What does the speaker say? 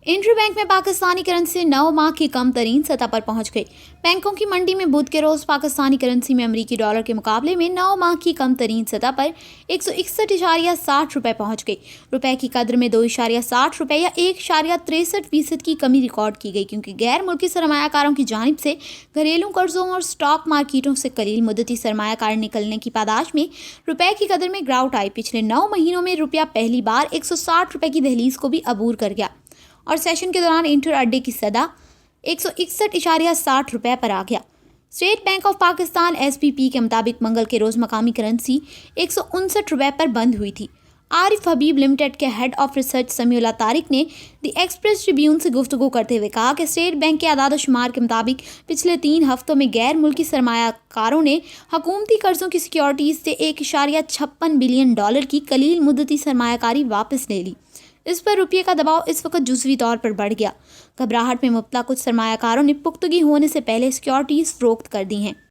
Inter bank में Pakistani currency 9 माह की कम तरीन सतह पर पहुंच गई। बैंकों की मंडी में बुध के रोज पाकिस्तानी करेंसी में अमरीकी डॉलर के मुकाबले में 9 माह की कम तरीन सतह पर 161.60 रुपए पहुंच गई। रुपए की कद्र में 2.60 रुपए या 1.63% की कमी रिकॉर्ड की गई, क्योंकि गैर मुल्की सरमायाकारों की जानिब से घरेलू कर्जों और स्टॉक मार्केटों से कलील मुद्दती सरमायाकार निकलने की पादाश में रुपए की कद्र में गिरावट आई। पिछले 9 महीनों में रुपया पहली बार 160 रुपए की दहलीज को भी अबूर कर गया और सेशन के दौरान इंटर अड्डे की सदा 161.60 रुपए पर आ गया। State bank of Pakistan SBP के मुताबिक मंगल के रोज मकामी करेंसी 159 रुपए पर बंद हुई थी। आरिफ हबीब लिमिटेड के head of research Samiullah Tariq ने द एक्सप्रेस ट्रिब्यून से गुफ्तगू करते हुए कहा कि स्टेट बैंक के आदाद शुमार के मुताबिक पिछले 3 हफ्तों में गैर मुल्की सरमायाकारों ने हुकूमती कर्जों की सिक्योरिटीज से 1.56 बिलियन डॉलर की कलील मुद्दती सरमायाकारी वापस ले ली। इस पर रुपये का दबाव इस वक्त जुज़वी तौर पर बढ़ गया। घबराहट में मुब्तला कुछ सरमायाकारों ने पुख्तगी होने से पहले सिक्योरिटीज फरोख्त कर दी हैं।